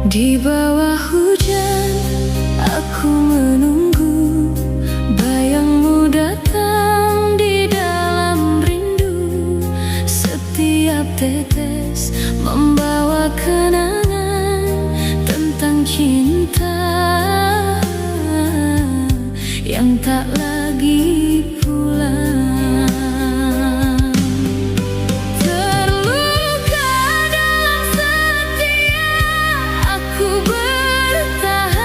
Di bawah hujan aku menunggu bayangmu datang di dalam rindu. Setiap tetes membawa kenangan tentang cinta yang tak lagi pulang. Terluka dalam setia aku bertahan.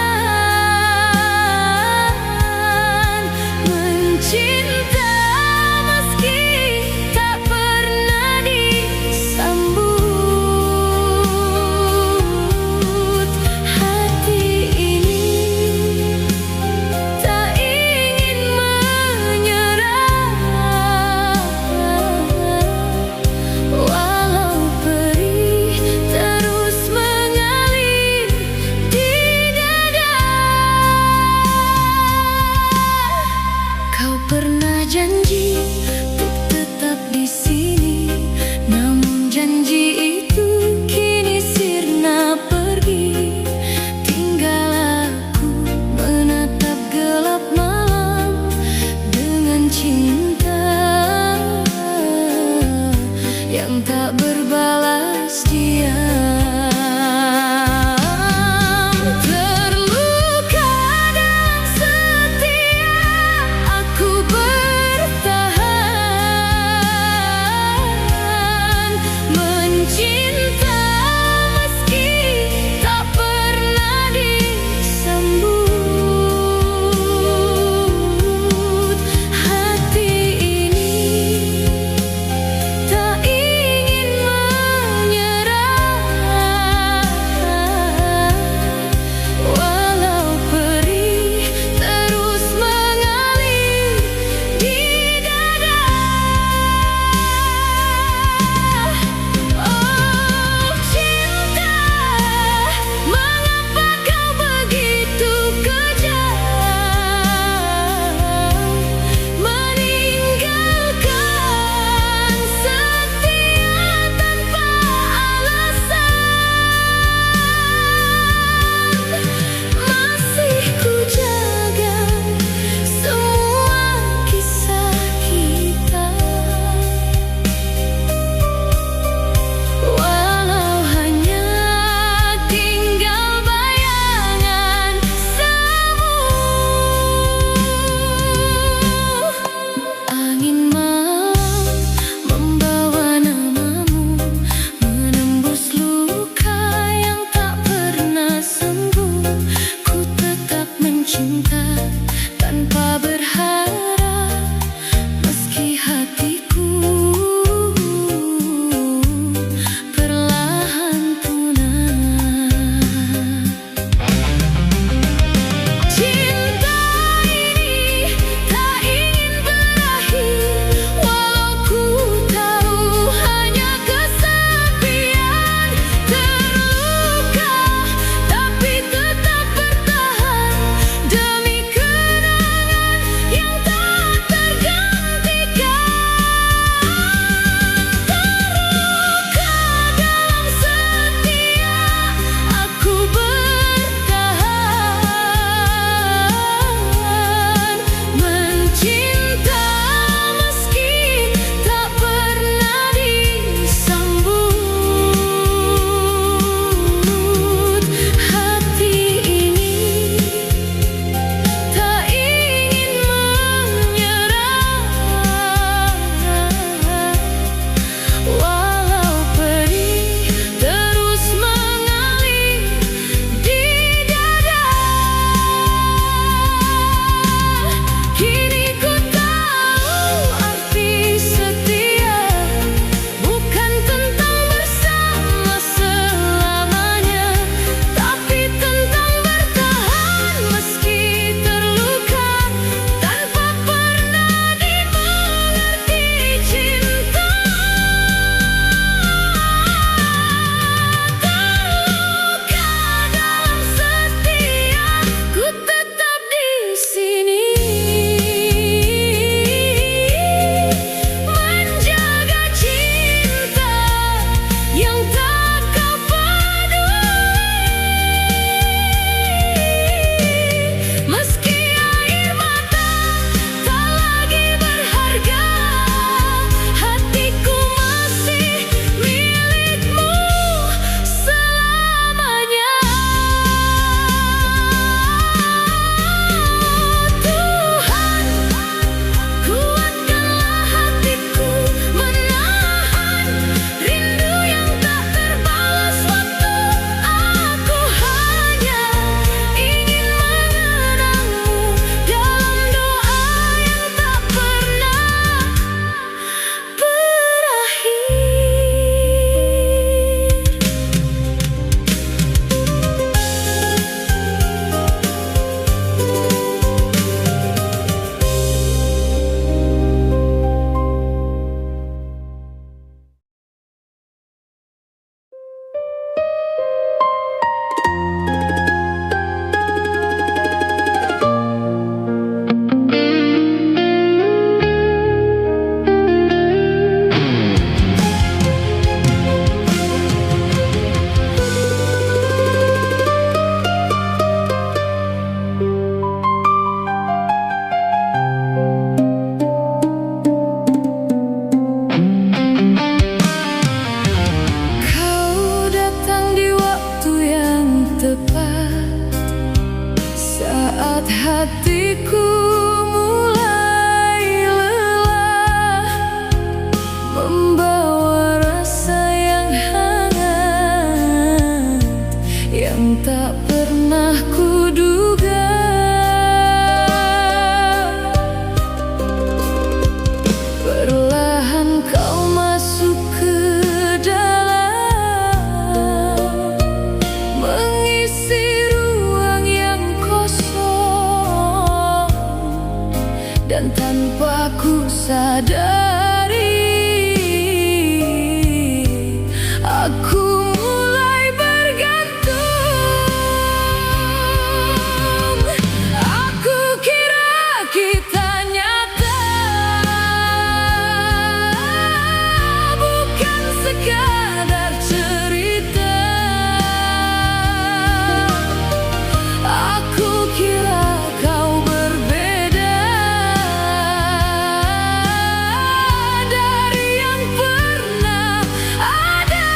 hatiku mulai lelah, membawa rasa yang hangat yang tak pernah kuduga. Perlahan kau masuk ke dalam, mengisi ruang yang kosong, dan tanpa ku sadari aku mulai bergantung. Aku kira kita nyata, bukan sekadar cerita. Aku kira kau berbeda dari yang pernah ada.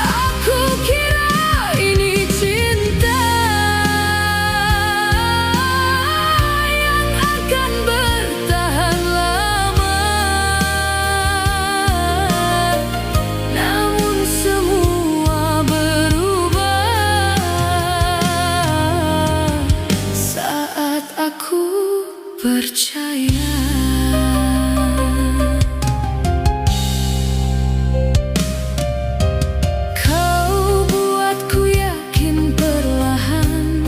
Aku kira ini cinta yang akan bertahan lama, namun semua berubah saat aku percaya. Kau buatku yakin perlahan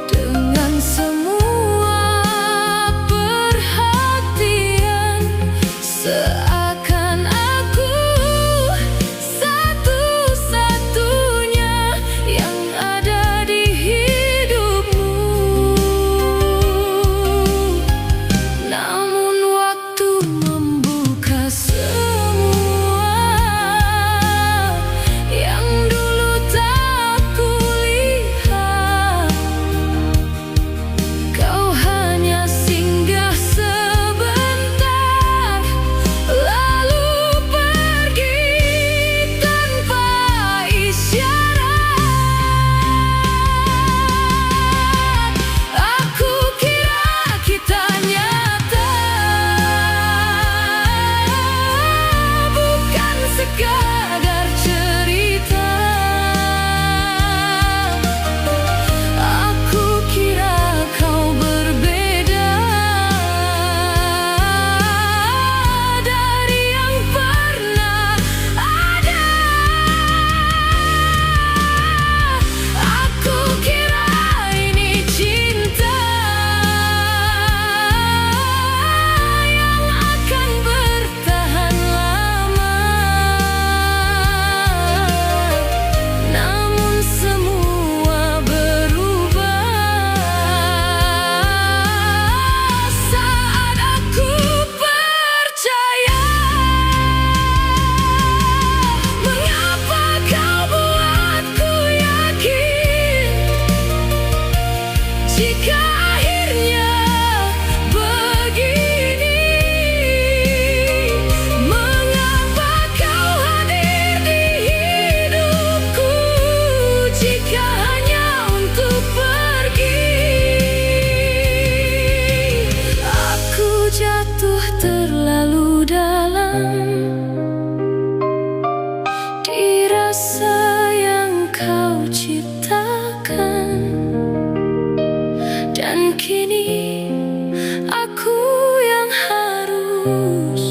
dengan semua perhatian, seakan aku satu-satunya yang ada di hidupmu. Namun waktu membuka semua yang dulu tak kulihat. Kau hanya singgah sebentar, lalu pergi tanpa isyarat. Aku kira kita nyata, bukan sekadar cerita. Aku kira kau berbeda dari yang pernah ada. Aku kira ini cinta yang akan bertahan lama, namun semua berubah saat aku percaya. Mengapa kau buatku yakin jika akhirnya begini? Mengapa kau hadir di hidupku jika hanya untuk pergi? Aku jatuh terlalu dalam di rasa yang kau ciptakan, dan kini aku yang harus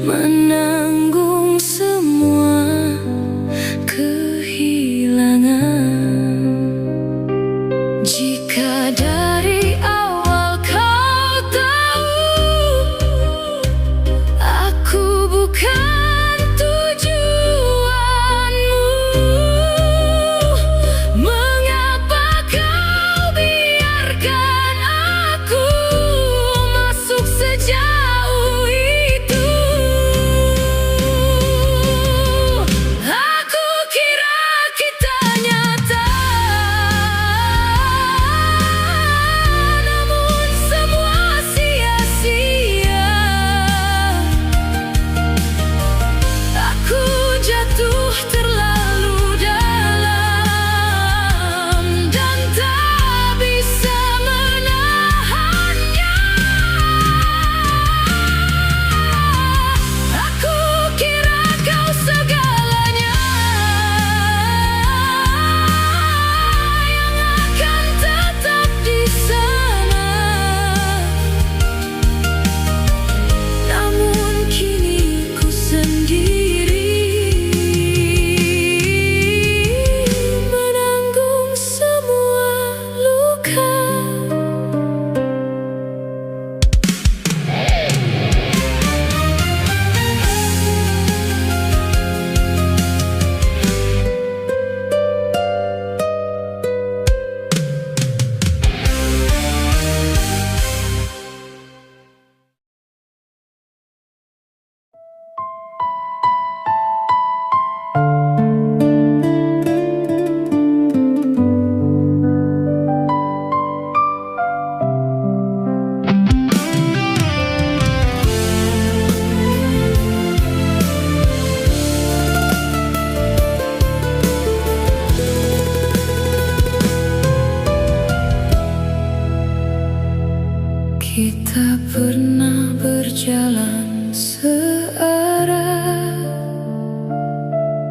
menanggung semua kehilangan. Jika dari awal kau tahu aku bukan tujuanmu,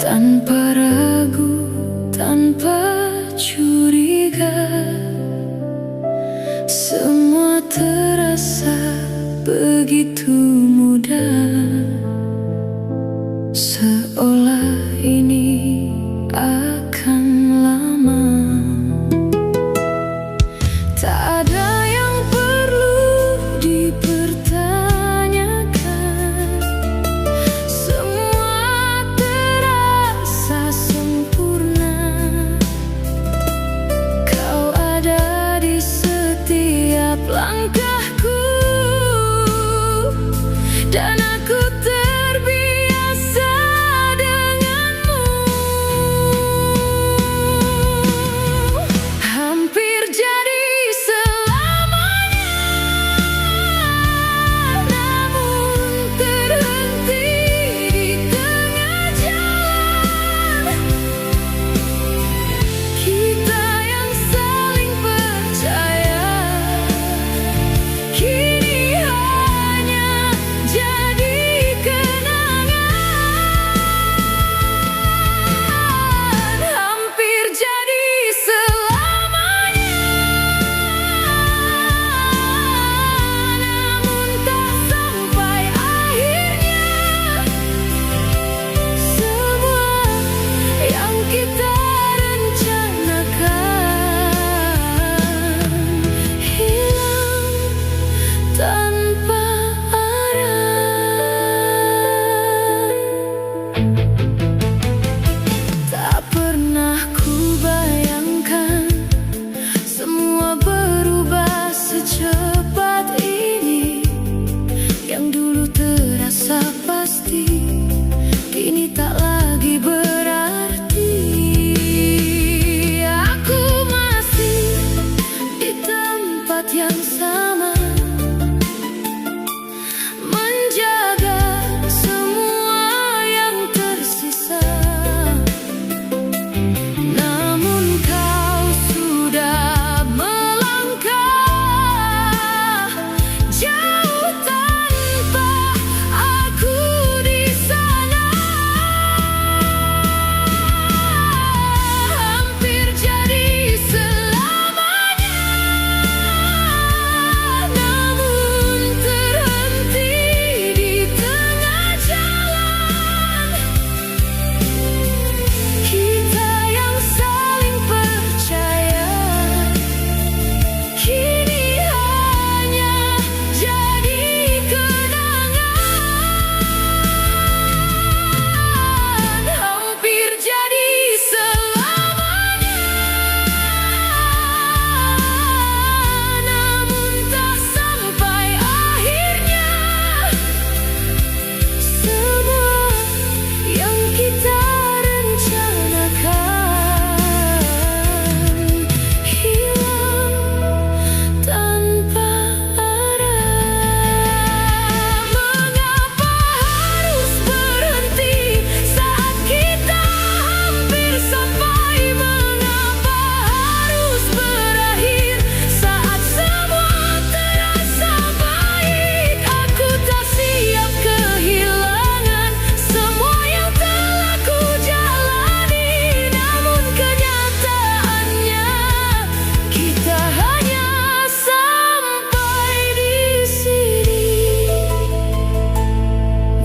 tanpa ragu, tanpa curiga. Semua terasa begitu mudah, seolah ini akan lama. Tak ada yang perlu dipertanyakan, semua terasa sempurna. Kau ada di setiap langkahku, dan aku terbiasa denganmu. Hampir jadi selamanya, namun terhenti di tengah jalan. Kita yang saling percaya kini hanya jadi kenangan. Hampir jadi selamanya, namun tak sampai akhirnya. Semua yang kita rencanakan hilang tanpa arah. Tak pernah kubayangkan semua berubah secepat ini. Yang dulu terasa pasti, kini tak lagi berarti. Aku masih di tempat yang sama, menjaga semua yang tersisa. Namun kau sudah melangkah jauh tanpa aku di sana. Hampir jadi selamanya, namun terhenti di tengah jalan. Kita yang saling percaya kini hanya jadi kenangan. Hampir jadi selamanya, namun tak sampai akhirnya. Semua yang kita rencanakan hilang tanpa arah. Mengapa harus berhenti saat kita hampir sampai? Mengapa harus berakhir saat semua terasa baik? Aku tak siap kehilangan semua yang telah ku jalani. Namun kenyataannya kita hanya sampai di sini.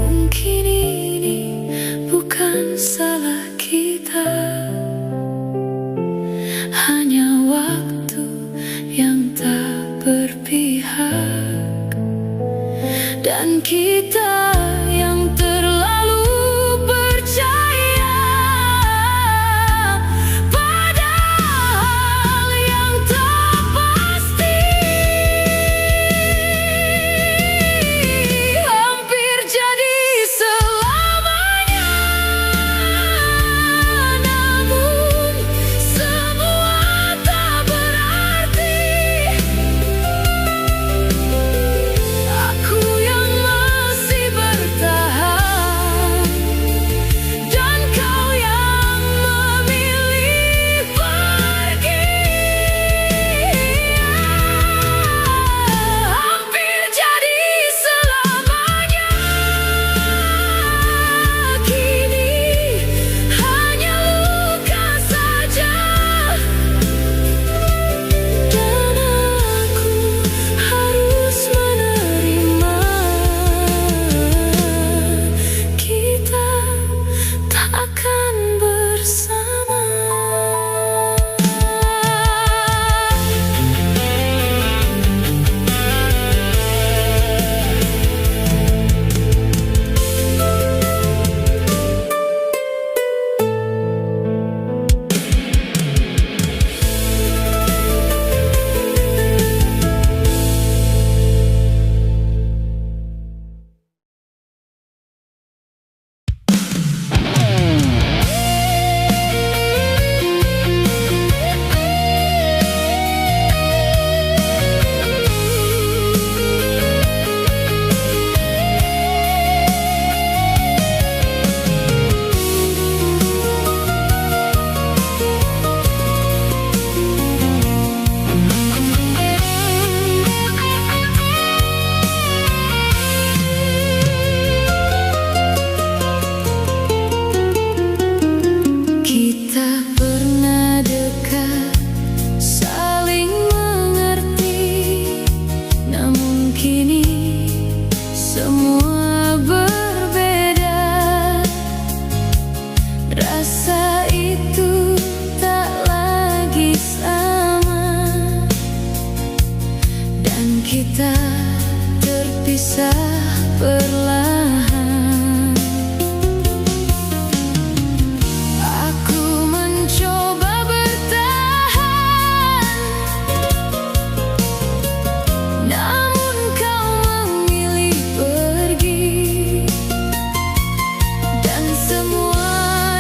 Mungkin ini bukan salah kita, hanya waktu yang tak berpihak, dan kita yang terlalu percaya pada hal yang tak pasti. Hampir jadi selamanya, namun semua tak berarti. Aku yang masih Masa itu tak lagi sama, dan kita terpisah perlahan. Aku mencoba bertahan, namun kau memilih pergi, dan semua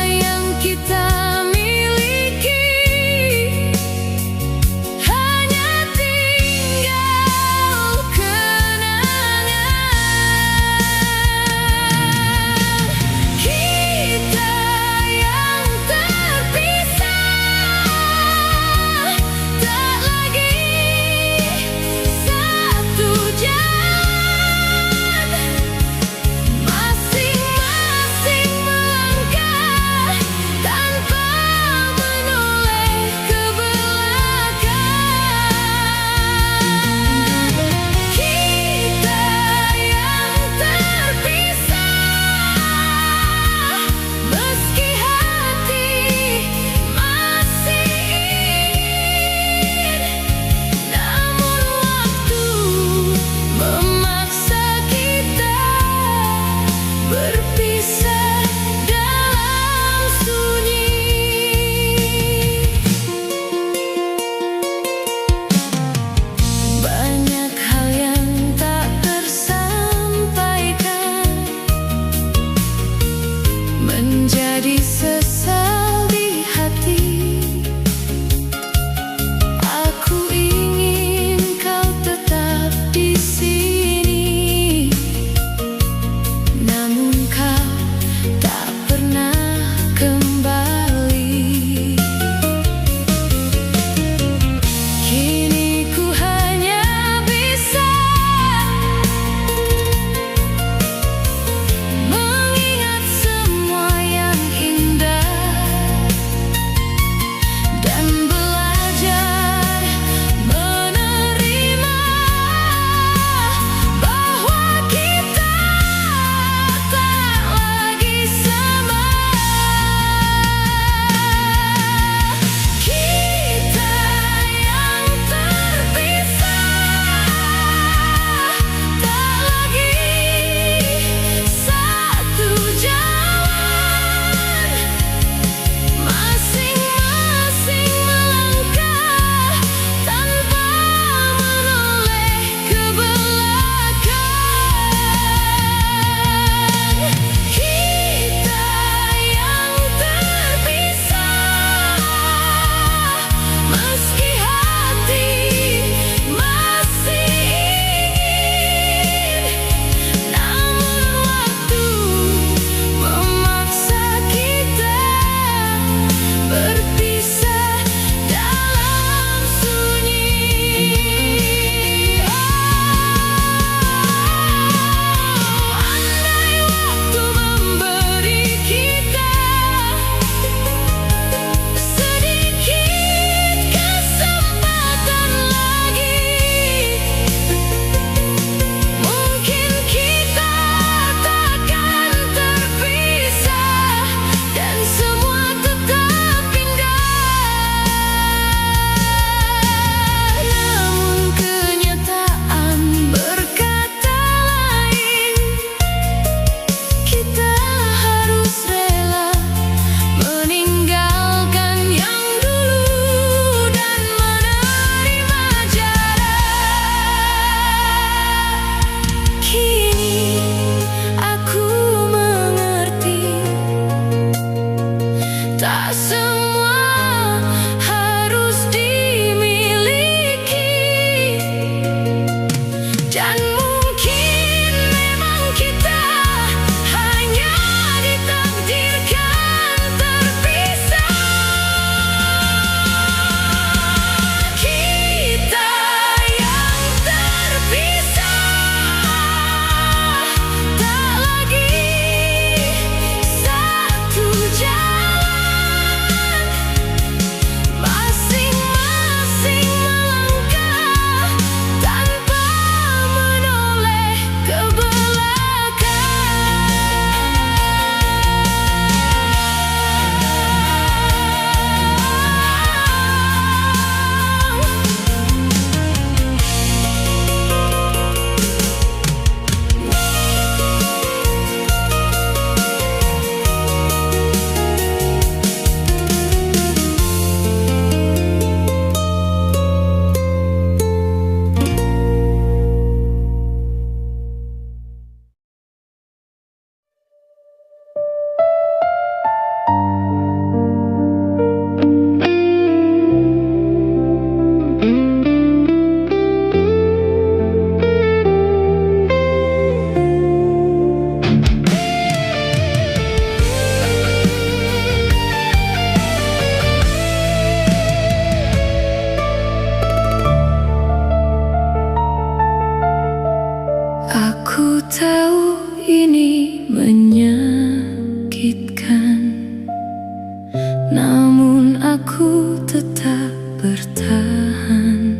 yang kita miliki hanya tinggal kenangan. Kita yang terpisah, tak lagi satu jalan. Masing-masing melangkah tanpa menoleh ke belakang. Kita yang terpisah, meski hati masih ingin, namun waktu memaksa kita berpisah dalam sunyi. Banyak hal yang tak tersampaikan, menjadi sesal di hati. Aku ingin kau tetap di sini, namun kau tak pernah kembali. Kini ku hanya bisa mengingat semua yang indah, dan belajar menerima bahwa kita tak lagi sama. Kita yang terpisah, tak lagi satu jalan. Masing-masing melangkah tanpa menoleh ke belakang. Kita yang terpisah, meski hati masih ingin, namun waktu memaksa kita berpisah dalam sunyi. Andai waktu memberi kita sedikit kesempatan lagi, mungkin kita takkan terpisah dan semua tetap indah. Namun kenyataan berkata lain, kita harus rela meninggalkan yang dulu dan menerima jarak. Kini aku mengerti, tak semua harus dimiliki, dan mungkin memang kita hanya ditakdirkan terpisah. Kita yang terpisah, tak lagi satu jalan. aku tetap bertahan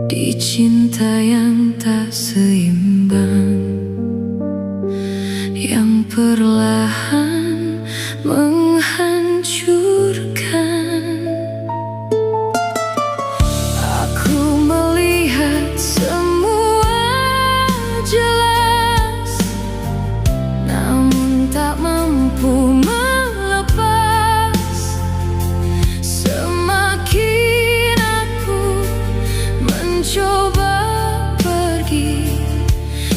di cinta yang tak seimbang, yang perlahan menghancurkan. Aku melihat semua jelas, namun tak mampu melepas. Semakin aku mencoba pergi,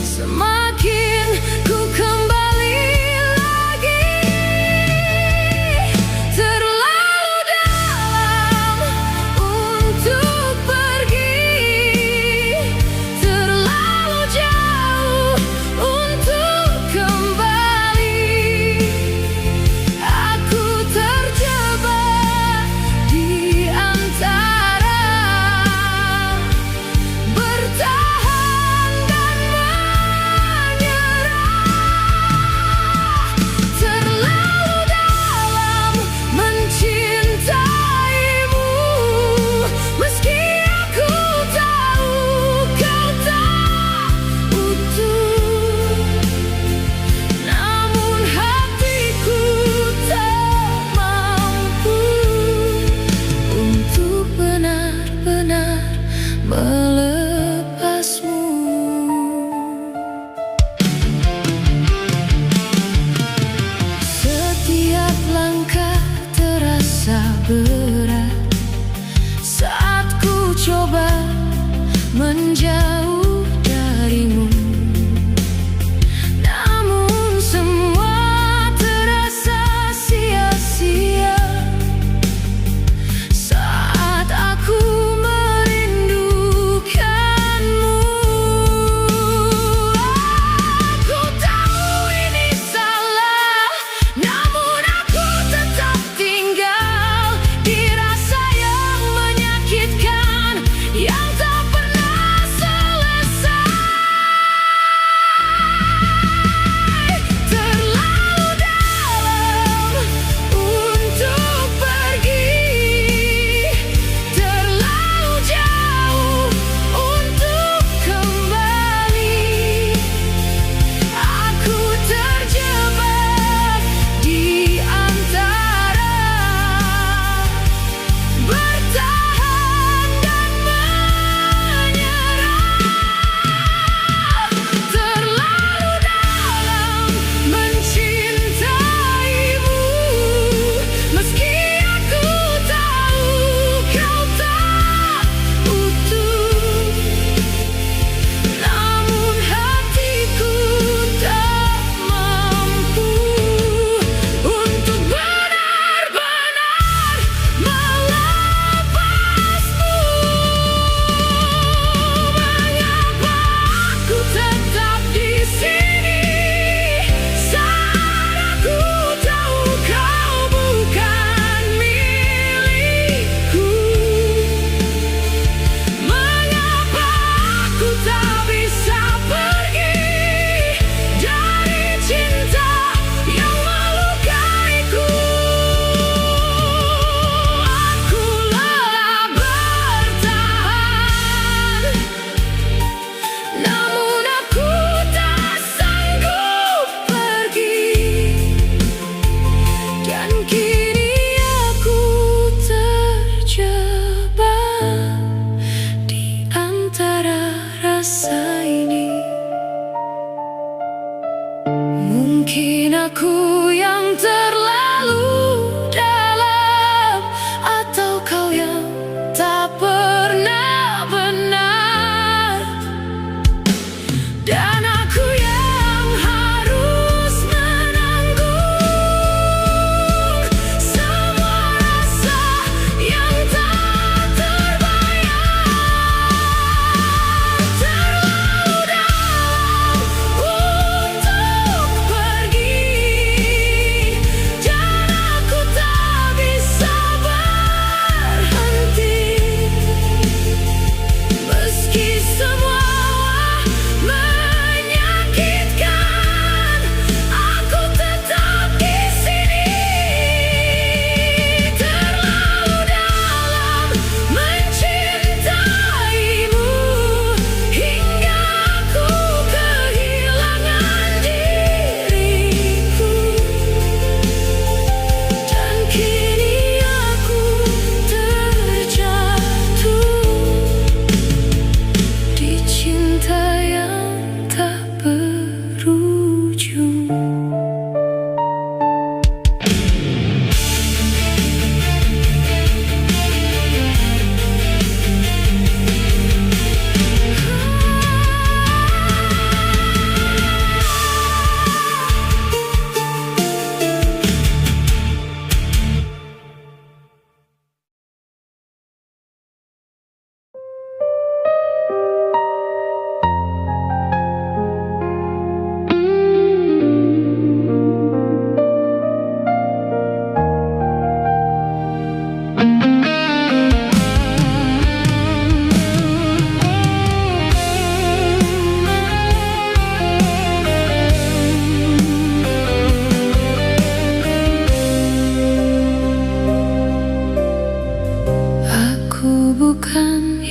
semakin ku kembali lagi. Terlalu dalam untuk pergi, terlalu jauh untuk kembali. Aku terjebak di antara bertahan dan menyerah. Terlalu dalam mencintaimu, meski aku tahu kau tak utuh, namun hatiku tak mampu untuk benar-benar melepasmu. Setiap langkah terasa berat saat ku coba menjauh darimu, namun semua terasa sia-sia saat aku merindukanmu. Aku tahu ini salah, namun aku tetap tinggal di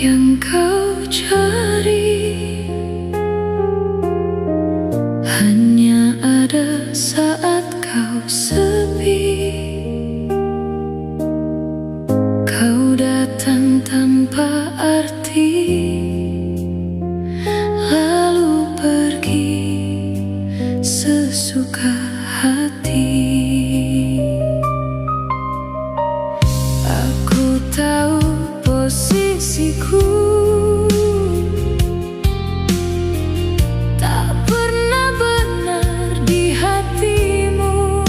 yang kau cari hanya ada saat kau sepi. Kau datang tanpa arti, lalu pergi sesuka hati. Aku tahu posisiku tak pernah benar di hatimu.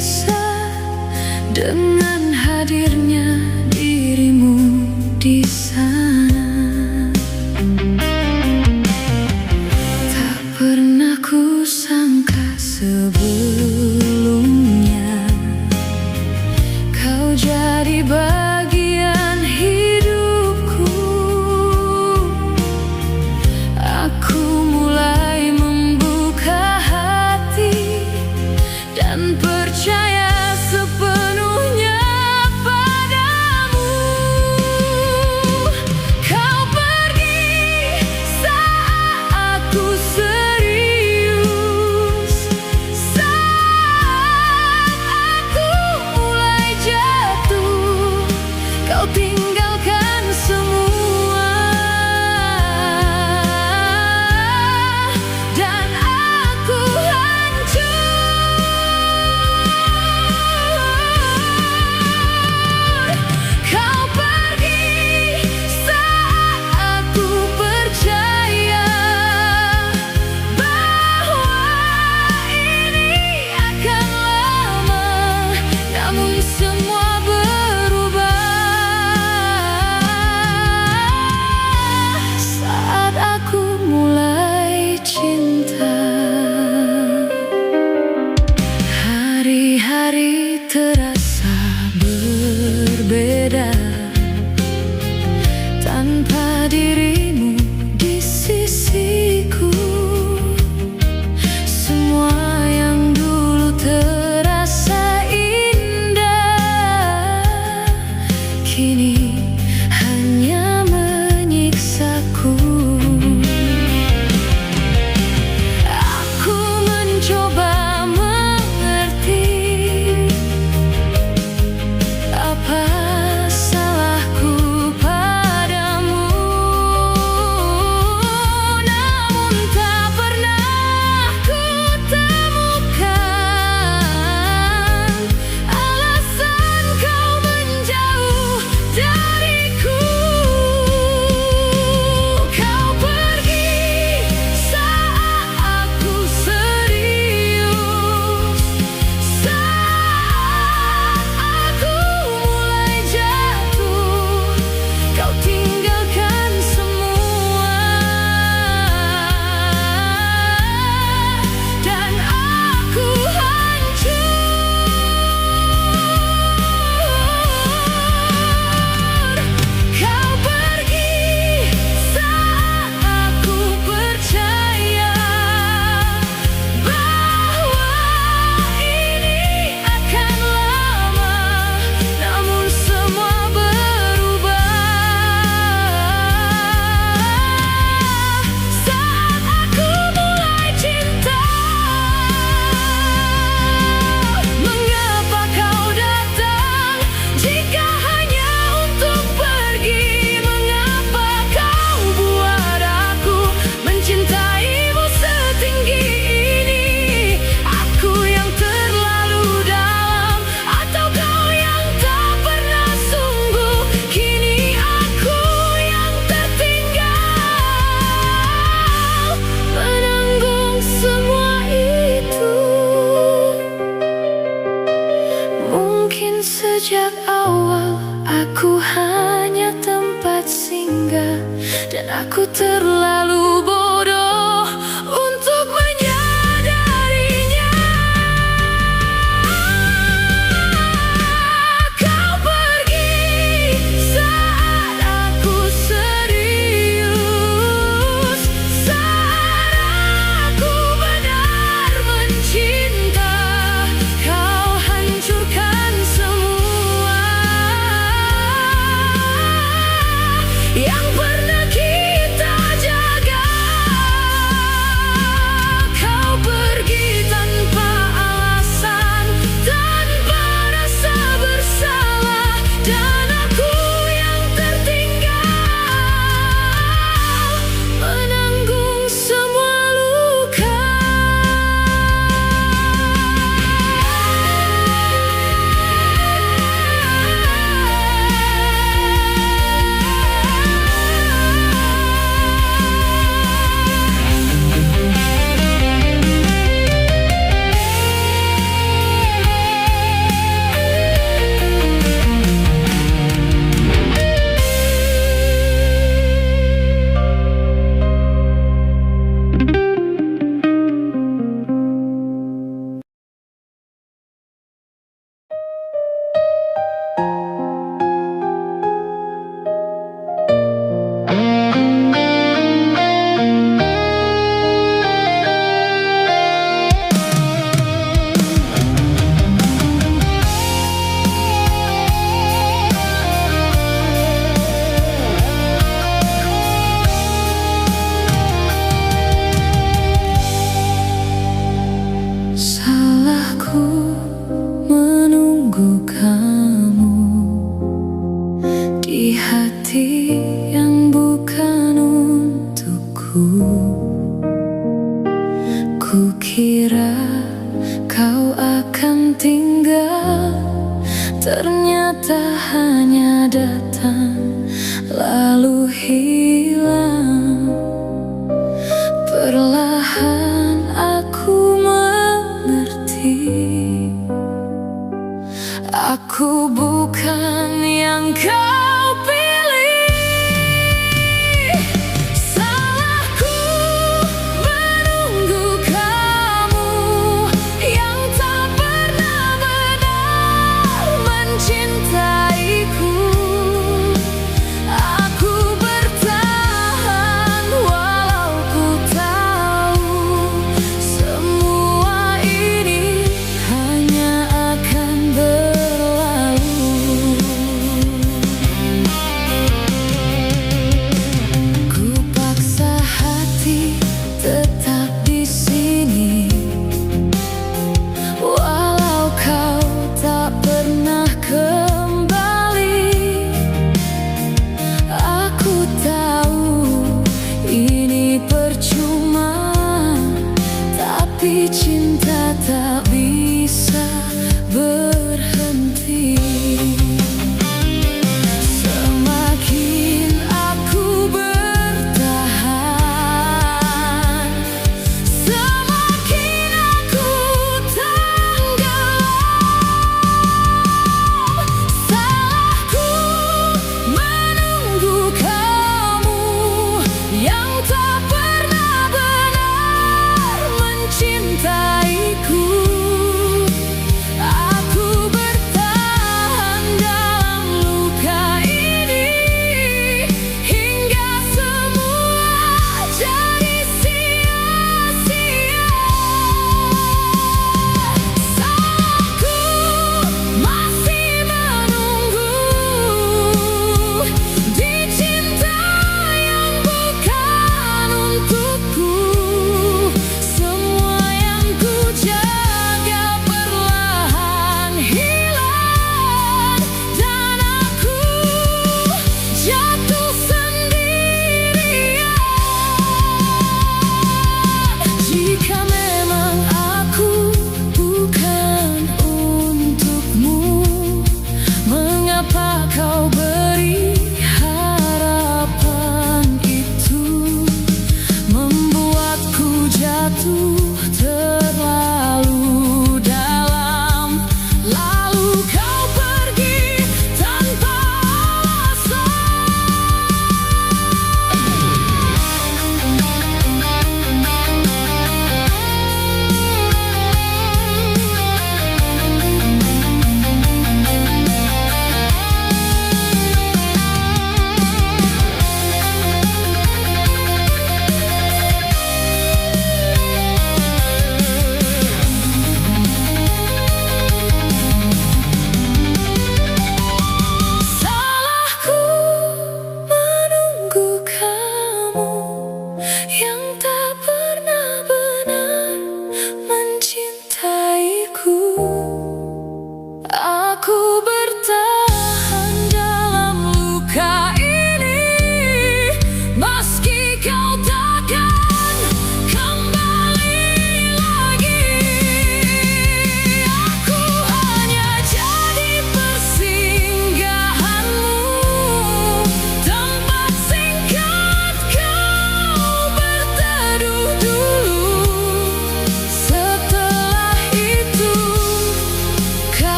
biasa dengan hadirnya dirimu di sana. Tak pernah ku sangka sebelumnya kau jadi bagian hidupku. Aku mulai membuka hati dan percaya sepenuhnya padamu. Kau pergi saat aku serius, saat aku mulai jatuh. Kau tinggalkan semua dan aku hancur. Kau pergi saat aku percaya bahwa ini akan lama, namun semua berubah saat aku mulai cinta. Hari-hari terasa berbeda tanpa dirimu di sisiku. Semua yang dulu terasa indah kini hanya menyiksaku. Aku mencoba mengerti apa salahku padamu, namun tak pernah ku temukan alasan kau menjauh dariku. Kau pergi saat aku serius, saat aku mulai jatuh. Kau tinggalkan semua dan aku hancur. Kau pergi saat aku percaya bahwa ini akan lama, namun semua berubah saat aku mulai cinta. Mengapa kau datang jika hanya untuk pergi? Mengapa kau buat aku mencintaimu setinggi ini? Aku yang terlalu dalam atau kau yang tak pernah sungguh? Kini aku yang tertinggal menanggung semua itu. Mungkin sejak awal aku hanya tempat singgah dan aku terlalu bodoh untuk menyadarinya. Kau pergi saat aku serius, saat aku benar mencinta. Kau hancurkan semua yang pernah kita jaga. akan tinggal, ternyata hanya datang lalu hilang. Perlahan aku mengerti, aku bukan yang kau